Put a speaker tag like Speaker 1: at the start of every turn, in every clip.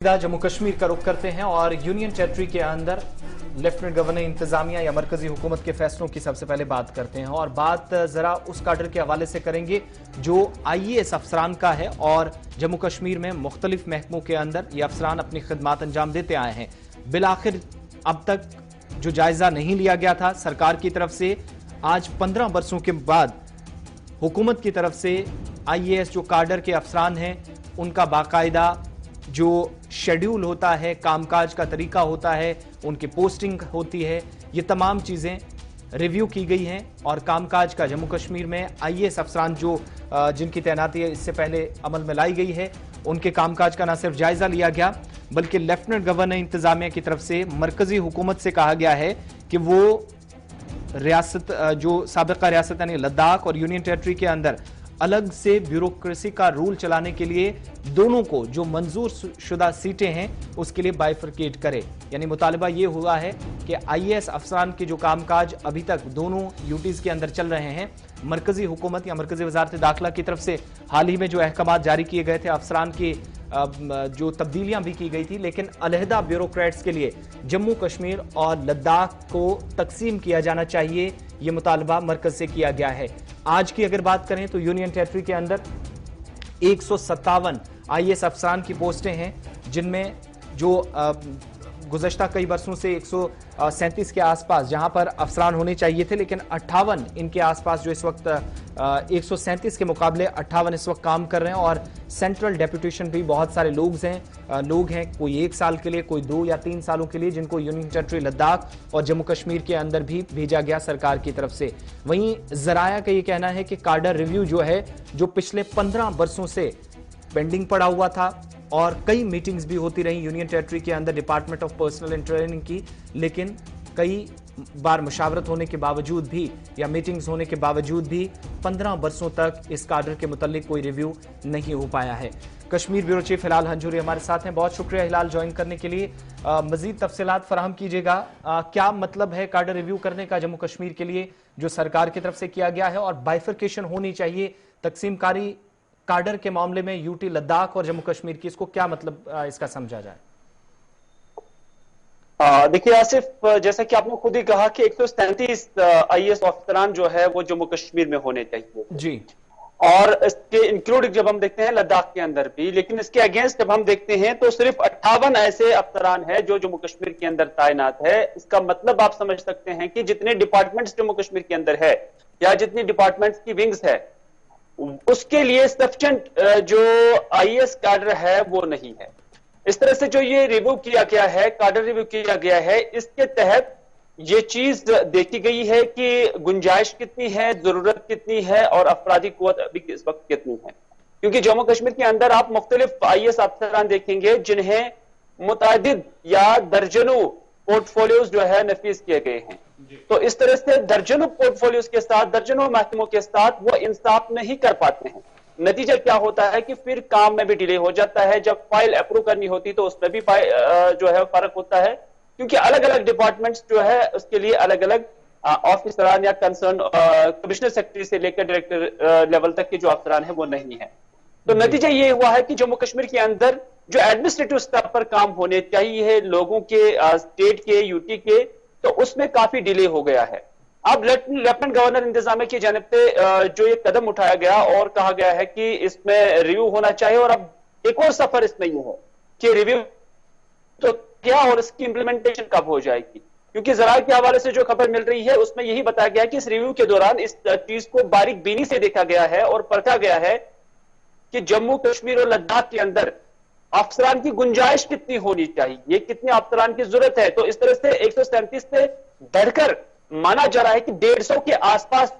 Speaker 1: जम्मू कश्मीर का रुख करते हैं और यूनियन टेरिटरी के अंदर लेफ्टिनेंट गवर्नर इंतजामिया या मरकजी हुकूमत के फैसलों की सबसे पहले बात करते हैं और बात जरा उस काडर के हवाले से करेंगे जो IAS अफसरान का है और जम्मू कश्मीर में मुख्तलिफ महकमों के अंदर ये अफसरान अपनी खिदमात अंजाम देते आए हैं। बिलाखिर अब तक जो जायजा नहीं लिया गया था सरकार की तरफ से, आज 15 बरसों के बाद हुकूमत की तरफ से IAS जो काडर के अफसरान हैं उनका बाकायदा जो शेड्यूल होता है, कामकाज का तरीका होता है, उनकी पोस्टिंग होती है, ये तमाम चीज़ें रिव्यू की गई हैं और कामकाज का जम्मू कश्मीर में IAS अफसरान जो जिनकी तैनाती इससे पहले अमल में लाई गई है उनके कामकाज का न सिर्फ जायजा लिया गया बल्कि लेफ्टिनेंट गवर्नर इंतजामिया की तरफ से मरकजी हुकूमत से कहा गया है कि वो रियासत जो साबिका रियासत यानी लद्दाख और यूनियन टेरिटरी के अंदर अलग से ब्यूरोक्रेसी का रूल चलाने के लिए दोनों को जो मंजूर शुदा सीटें हैं उसके लिए बाइफरकेट करे। यानी मुतालबा ये हुआ है कि IAS अफसरान के जो कामकाज अभी तक दोनों यूटीज के अंदर चल रहे हैं, मरकजी हुकूमत या मरकजी वजारत दाखिला की तरफ से हाल ही में जो अहकामात जारी किए गए थे, अफसरान की जो तब्दीलियां भी की गई थी, लेकिन अलहदा ब्यूरोक्रेट्स के लिए जम्मू कश्मीर और लद्दाख को तकसीम किया जाना चाहिए, ये मुतालबा मरकज से किया गया है। आज की अगर बात करें तो यूनियन टेरिटरी के अंदर 157 IAS अफसरान की पोस्टें हैं जिनमें जो गुज़श्ता कई बरसों से 137 के आसपास जहां पर अफसरान होने चाहिए थे, लेकिन 58 इनके आसपास जो इस वक्त 137 के मुकाबले 58 इस वक्त काम कर रहे हैं और सेंट्रल डेप्यूटेशन भी बहुत सारे लोग हैं, कोई 1 साल के लिए, कोई 2 या 3 सालों के लिए, जिनको यूनियन टेरिटरी लद्दाख और जम्मू कश्मीर के अंदर भी भेजा गया सरकार की तरफ से। वहीं ज़राया का ये कहना है कि काडर रिव्यू जो है, जो पिछले 15 बरसों से पेंडिंग पड़ा हुआ था और कई मीटिंग्स भी होती रही यूनियन टेरिटरी के अंदर department of personal and training की, लेकिन कई बार मुशावरत होने के बावजूद भी या मीटिंग्स होने के बावजूद भी 15 बरसों तक इस काडर के मुतालिक कोई रिव्यू नहीं हो पाया है। कश्मीर ब्यूरो चीफ हिलाल हंजूरी हमारे साथ हैं। बहुत शुक्रिया हिलाल ज्वाइन करने के लिए। मजीद तफसीलात फराहम कीजिएगा, क्या मतलब है काडर रिव्यू करने का जम्मू कश्मीर के लिए जो सरकार की तरफ से किया गया है और बाइफरकेशन होनी चाहिए तकसीमकारी काडर के मामले में यूटी लद्दाख और जम्मू कश्मीर की, इसको क्या मतलब इसका समझा जाए?
Speaker 2: देखिए आसिफ, जैसा कि आपने खुद ही कहा कि 137 IAS अफसरान जो है वो जम्मू कश्मीर में होने चाहिए
Speaker 1: जी,
Speaker 2: और इसके इंक्लूडिंग जब हम देखते हैं लद्दाख के अंदर भी, लेकिन इसके अगेंस्ट जब हम देखते हैं तो सिर्फ 58 ऐसे अफसरान हैं जो जम्मू कश्मीर के अंदर तैनात है। इसका मतलब आप समझ सकते हैं कि जितने डिपार्टमेंट्स जम्मू कश्मीर के अंदर है या जितनी डिपार्टमेंट्स की विंग्स है उसके लिए सफिशिएंट जो IAS काडर है वो नहीं है। इस तरह से जो ये रिव्यू किया गया है, काडर रिव्यू किया गया है, इसके तहत ये चीज देखी गई है कि गुंजाइश कितनी है, जरूरत कितनी है और अफरादी कुव्वत अभी इस वक्त कितनी है। क्योंकि जम्मू कश्मीर के अंदर आप मुख्तलिफ IAS अफसरान देखेंगे जिन्हें मुतअद्दिद या दर्जनों पोर्टफोलियोज जो है नफीज किए गए हैं। तो इस तरह से दर्जनों पोर्टफोलियोज के साथ, दर्जनों महकमों के साथ वो इंसाफ नहीं कर पाते हैं। नतीजा क्या होता है कि फिर काम में भी डिले हो जाता है। जब फाइल अप्रूव करनी होती तो उसमें भी जो है फर्क होता है, क्योंकि अलग अलग डिपार्टमेंट्स जो है उसके लिए अलग अलग ऑफिसरान या कंसर्न कमिश्नर सेक्रेटरी से लेकर डायरेक्टर लेवल तक के जो अफसरान है वो नहीं है। तो नतीजा ये हुआ है कि जम्मू कश्मीर के अंदर जो एडमिनिस्ट्रेटिव स्तर पर काम होने चाहिए लोगों के, स्टेट के, यूटी के, तो उसमें काफी डिले हो गया है। अब लेफ्टिनेंट गवर्नर इंतजामिया की जानिब से जो ये कदम उठाया गया और कहा गया है कि इसमें रिव्यू होना चाहिए और अब एक और सफर इसमें यूं हो कि रिव्यू तो क्या और इसकी इंप्लीमेंटेशन कब हो जाएगी। क्योंकि ज़राए के हवाले से जो खबर मिल रही है उसमें यही बताया गया है कि इस रिव्यू के दौरान इस चीज को बारीक बीनी से देखा गया है और परखा गया है कि जम्मू कश्मीर और लद्दाख के अंदर अफसरान की गुंजाइश कितनी होनी चाहिए, कितने अफसरान की जरूरत है। तो इस तरह से 137 से बढ़कर माना जा रहा है कि 150 के आसपास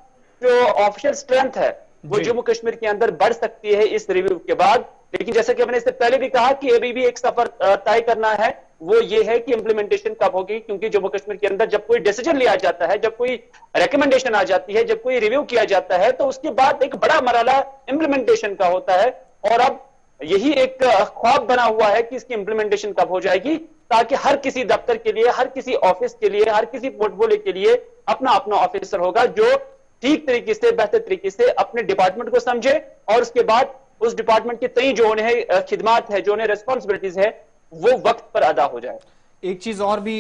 Speaker 2: जो ऑफिशियल स्ट्रेंथ है वो जम्मू कश्मीर के अंदर बढ़ सकती है इस रिव्यू के बाद। लेकिन जैसे कि मैंने इससे पहले भी कहा कि अभी भी एक सफर तय करना है, वो ये है कि इंप्लीमेंटेशन कब होगी। क्योंकि जम्मू कश्मीर के अंदर जब कोई डिसीजन लिया जाता है, जब कोई रिकमेंडेशन आ जाती है, जब कोई रिव्यू किया जाता है, तो उसके बाद एक बड़ा मरहला इंप्लीमेंटेशन का होता है और अब यही एक ख्वाब बना हुआ है कि इसकी इंप्लीमेंटेशन कब हो जाएगी, ताकि हर किसी दफ्तर के लिए, हर किसी ऑफिस के लिए, हर किसी पोर्टफोलियो के लिए अपना अपना ऑफिसर होगा जो ठीक तरीके से, बेहतर तरीके से अपने डिपार्टमेंट को समझे और उसके बाद उस डिपार्टमेंट के तई जो उन्हें खिदमात है, जो उन्हें रेस्पॉन्सिबिलिटीज है, وہ وقت پر ادا ہو جائے۔
Speaker 1: ایک چیز اور بھی،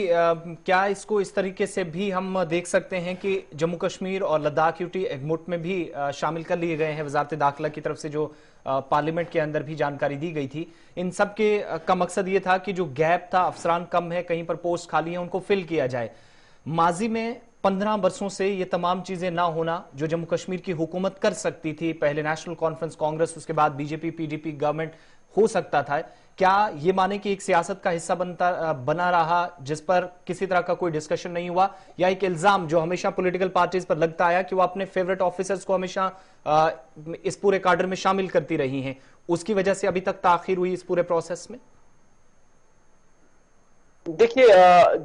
Speaker 1: کیا اس کو اس طریقے سے بھی ہم دیکھ سکتے ہیں کہ جموں کشمیر اور لداخ یوٹی ایگموٹ میں بھی شامل کر لیے گئے ہیں؟ وزارت داخلہ کی طرف سے جو پارلیمنٹ کے اندر بھی جانکاری دی گئی تھی، ان سب کے کا مقصد یہ تھا کہ جو گیپ تھا، افسران کم ہے، کہیں پر پوسٹ خالی ہیں، ان کو فل کیا جائے۔ ماضی میں 15 برسوں سے یہ تمام چیزیں نہ ہونا جو جموں کشمیر کی حکومت کر سکتی تھی، پہلے نیشنل کانفرنس کانگریس، اس کے بعد بی جے پی پی ڈی پی گورنمنٹ ہو سکتا تھا، کیا یہ مانے کہ ایک سیاست کا حصہ بنا رہا جس پر کسی طرح کا کوئی ڈسکشن نہیں ہوا، یا ایک الزام جو ہمیشہ پولیٹیکل پارٹیز پر لگتا آیا کہ وہ اپنے فیورٹ آفیسرز کو ہمیشہ اس پورے کاڈر میں شامل کرتی رہی ہیں، اس کی وجہ سے ابھی تک تاخیر ہوئی اس پورے پروسیس میں؟
Speaker 2: دیکھیے،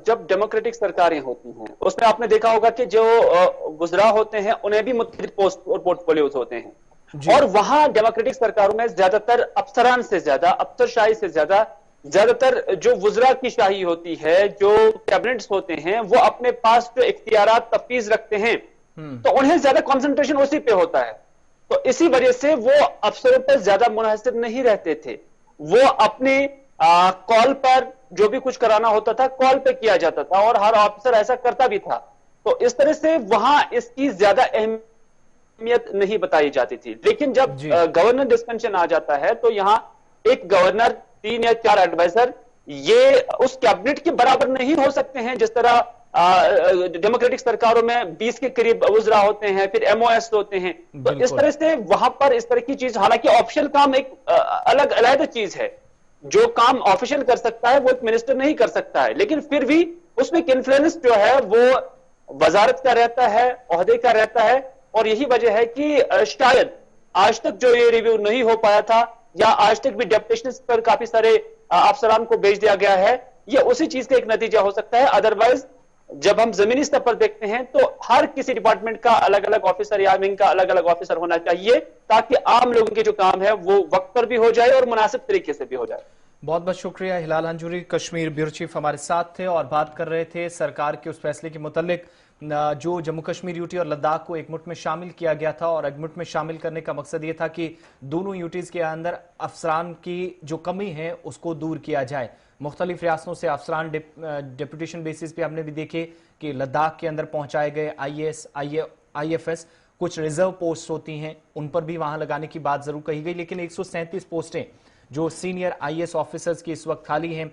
Speaker 2: جب ڈیموکریٹک سرکاریں ہوتی ہیں اس میں آپ نے دیکھا ہوگا کہ جو وزراء ہوتے ہیں انہیں بھی مختلف پوسٹ اور پورٹ فولیوز ہوتے ہیں، اور وہاں ڈیموکریٹک سرکاروں میں زیادہ تر افسران سے زیادہ، افسر شاہی سے زیادہ تر جو وزراء کی شاہی ہوتی ہے، جو کیبنٹس ہوتے ہیں، وہ اپنے پاس جو اختیارات تفویض رکھتے ہیں تو انہیں زیادہ کنسنٹریشن اسی پہ ہوتا ہے، تو اسی وجہ سے وہ افسروں پر زیادہ منحصر نہیں رہتے تھے، وہ اپنی کال پر جو بھی کچھ کرانا ہوتا تھا کال پہ کیا جاتا تھا، اور ہر آفیسر ایسا کرتا بھی تھا، تو اس طرح سے وہاں اس کی زیادہ اہمیت نہیں بتائی جاتی تھی۔ لیکن جب گورنر ڈسپینشن آ جاتا ہے تو یہاں ایک گورنر، 3 یا 4 ایڈوائزر، یہ اس کیبنٹ کے برابر نہیں ہو سکتے ہیں جس طرح ڈیموکریٹک سرکاروں میں 20 کے قریب وزراء ہوتے ہیں، پھر ایم او ایس ہوتے ہیں، تو اس طرح سے وہاں پر اس طرح کی چیز، حالانکہ آفیشل کام ایک الگ علیحدہ چیز ہے، جو کام آفیشل کر سکتا ہے وہ ایک منسٹر نہیں کر سکتا ہے، لیکن پھر بھی اس میں ایک انفلوئنس جو ہے وہ وزارت کا رہتا ہے، عہدے کا رہتا ہے، اور یہی وجہ ہے کہ شاید آج تک جو یہ ریویو نہیں ہو پایا تھا، یا آج تک بھی ڈیپوٹیشنز پر کافی سارے افسران کو بھیج دیا گیا ہے، یہ اسی چیز کا ایک نتیجہ ہو سکتا ہے۔ ادروائز جب ہم زمینی سطح پر دیکھتے ہیں تو ہر کسی ڈپارٹمنٹ کا الگ الگ آفیسر یا ونگ کا الگ الگ آفیسر ہونا چاہیے، تاکہ عام لوگوں کے جو کام ہے وہ وقت پر بھی ہو جائے اور مناسب طریقے سے بھی ہو جائے۔
Speaker 1: بہت بہت شکریہ ہلال ہنجوری، کشمیر بیورو چیف ہمارے ساتھ تھے اور بات کر رہے تھے سرکار کے اس فیصلے کے متعلق جو جموں کشمیر یوٹی اور لداخ کو ایک مٹھ میں شامل کیا گیا تھا، اور ایک مٹھ میں شامل کرنے کا مقصد یہ تھا کہ دونوں یوٹیز کے اندر افسران کی جو کمی ہے اس کو دور کیا جائے۔ مختلف ریاستوں سے افسران ڈیپوٹیشن بیسس پہ ہم نے بھی دیکھے کہ لداخ کے اندر پہنچائے گئے، I S I F S, کچھ ریزرو پوسٹ ہوتی ہیں ان پر بھی وہاں لگانے کی بات ضرور کہی گئی، لیکن 137 پوسٹیں جو سینئر آئی ایس آفیسرز کی اس وقت خالی ہیں،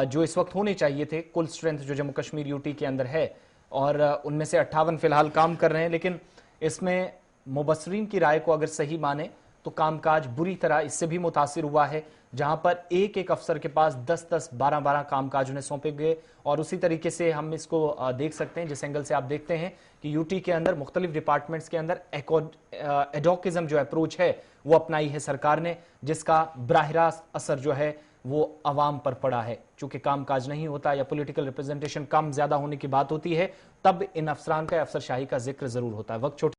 Speaker 1: جو اس وقت ہونے چاہیے تھے، کل سٹرینتھ جو جموں کشمیر یوٹی کے اندر ہے، اور ان میں سے 58 فی الحال کام کر رہے ہیں، لیکن اس میں مبصرین کی رائے کو اگر صحیح مانے تو کام کاج بری طرح اس سے بھی متاثر ہوا ہے، جہاں پر ایک ایک افسر کے پاس 10 12 کام کاج انہیں سونپے گئے، اور اسی طریقے سے ہم اس کو دیکھ سکتے ہیں جس اینگل سے آپ دیکھتے ہیں کہ یوٹی کے اندر مختلف ڈپارٹمنٹس کے اندر ایڈوکزم جو اپروچ ہے وہ اپنائی ہے سرکار نے، جس کا براہ راست اثر جو ہے وہ عوام پر پڑا ہے۔ چونکہ کام کاج نہیں ہوتا یا پولیٹیکل ریپرزنٹیشن کم زیادہ ہونے کی بات ہوتی ہے، تب ان افسران کا، افسر شاہی کا ذکر ضرور ہوتا ہے۔ وقت چھوٹا